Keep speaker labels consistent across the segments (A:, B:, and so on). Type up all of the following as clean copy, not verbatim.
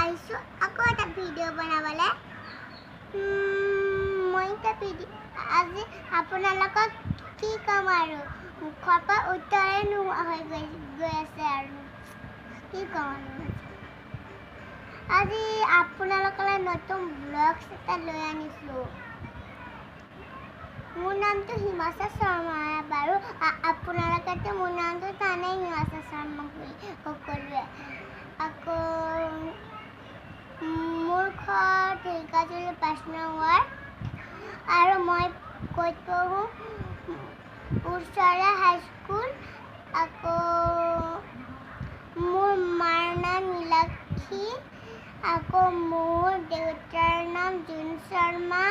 A: আইছো আকৌ এটা ভিডিঅ' বনাবলে মই এটা ভিডিঅ' আজি আপোনালোকক কি কম আৰু মুখৰ পৰা উত্তৰে নোহোৱা হৈ গৈ আছে আৰু কি কম আৰু আজি আপোনালোকলৈ নতুন ব্লগছ এটা লৈ আনিছোঁ। মোৰ নামটো হিমাশা শৰ্মা বাৰু আপোনালোকেতো মোৰ নামটো জানেই হিমাশা শৰ্মা বুলি সকলোৱে। আকৌ মোৰ ঘৰ ঢেকীয়াজুলি ৫ নং ৱাৰ্ড আৰু মই ক'ত পঢ়োঁ উচৰা হাইস্কুল। আকৌ মোৰ মাৰ নাম নীলাক্ষী। আকৌ মোৰ দেউতাৰ নাম জুন শৰ্মা।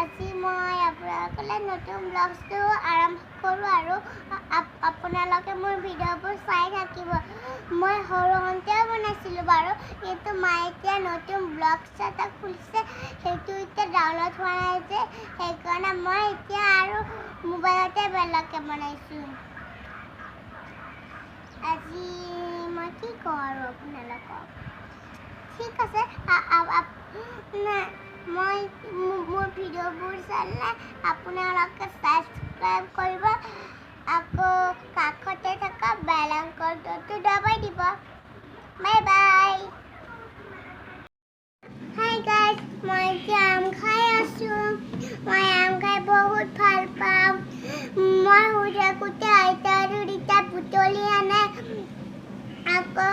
A: আজি মই আপোনালোকলৈ নতুন ব্লগছটো আৰম্ভ কৰোঁ আৰু আপোনালোকে মোৰ ভিডিঅ'বোৰ চাই থাকিব। মই সৰু হওঁতেও বনাইছিলোঁ বাৰু, কিন্তু মায়ে এতিয়া নতুন ব্লগছ এটা খুলিছে, সেইটো এতিয়া ডাউনলোড হোৱা নাই যে, সেইকাৰণে মই এতিয়া আৰু মোবাইলতে বেলেগকৈ বনাইছোঁ। আজি মই কি কওঁ আৰু আপোনালোকক, ঠিক আছে। মই মোৰ ভিডিঅ'বোৰ চালে আপোনালোকে ছাবস্ক্ৰাইব কৰিব, আকৌ কাষতে থকা বেল আইকনটো দবাই দিব। Bye bye. হাই গাইজ, মই এতিয়া আম খাই আছোঁ। মই আম খাই বহুত ভাল পাওঁ। মই শুই থাকোঁতে আইতা আৰু ৰীতা বুটলি আনে, আকৌ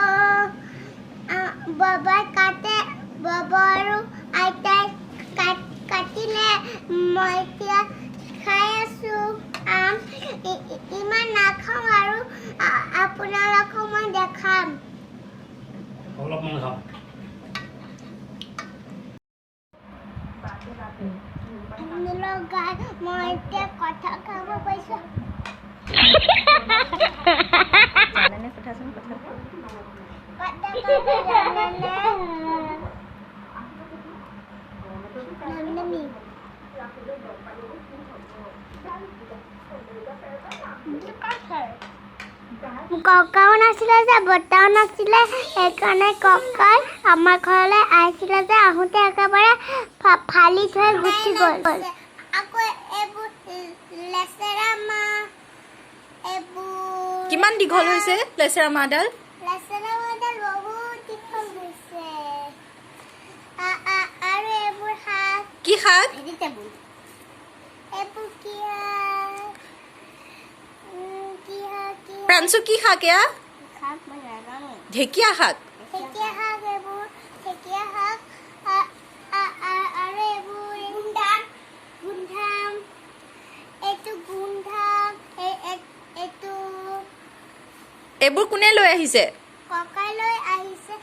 A: বাবাই কাটে, বাবা আৰু আইতাই কাটিলে। মই এতিয়া খাই আছোঁ আম। ইমান নাখাওঁ আৰু আপোনালোকক মই দেখাম।
B: অলপমান খাওঁ।
A: মই এতিয়া কথা খাব পাইছোঁ।
C: জানেনে সোধাচোন কথা
A: ককাও নাছিলে যে, বৰ্তাও নাছিলে, সেইকাৰণে ককাই আমাৰ ঘৰলৈ আহিছিলে যে, আহোঁতে একেবাৰে ফালি থৈ গুচি গ'ল। আকৌ এইবোৰ লেচেৰা মাহ, এইবোৰ
C: কিমান দীঘল হৈছে লেচেৰা মাহডাল?
A: লেচেৰা মাহডাল বহুত দীঘল হৈছে। আৰু এইবোৰ শাক।
C: কি শাক?
A: এইবোৰ কি
C: প্ৰাঞ্চু, কি শাক এয়া?
A: শাক মই নাজানো।
C: ঢেকীয়া শাক।
A: ঢেকীয়া শাক, এইবোৰ ঢেকীয়া শাক আৰু এইবোৰ গুন্ধাম, এইটো গুন্ধাম, এইটো
C: এইবোৰ কোনে লৈ আহিছে?
A: ককাই লৈ আহিছে।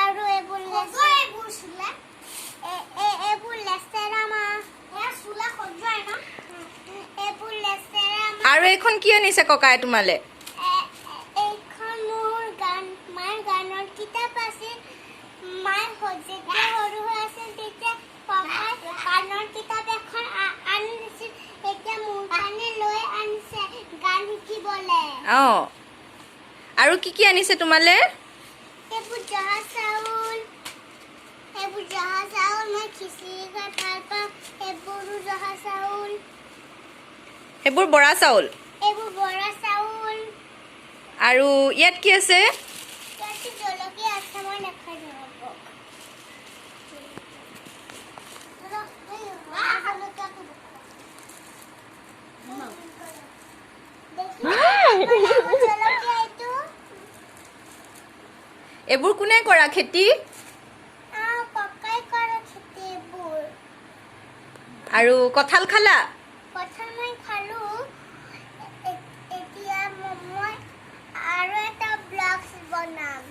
A: আৰু এইবোৰ এইবোৰ লেচেৰা মাহ, এইবোৰ লেচেৰা মাহ।
C: আৰু এইখন কি আনিছে ককাই তোমালে?
A: এইখন মোৰ মাৰ গানৰ কিতাপ আছিল। মায়ে যেতিয়া সৰু হৈ আছিল তেতিয়া ককাই গানৰ কিতাপ এখন আনি দিছিল। এতিয়া মোৰ কাৰণে লৈ আনিছে গান শিকিবলৈ।
C: আৰু কি আনিছে তোমালে?
A: এইবোৰ জহা চাউল, মই খিচিৰি খাই ভাল পাওঁ। এইবোৰো জহা চাউল।
C: সেইবোৰ বৰা চাউল।
A: এইবোৰ বৰা চাউল।
C: আৰু ইয়াত কি আছে?
A: ইয়াতে জলকীয়া আছে, মই নাখাই দিওঁ।
C: এইবোৰ কোনে কৰা খেতি?
A: ককাই কৰা খেতি এইবোৰ।
C: আৰু কঁঠাল খালা?
A: কঁঠাল মই খালোঁ। এতিয়া মই আৰু এটা ব্লগছ বনাম।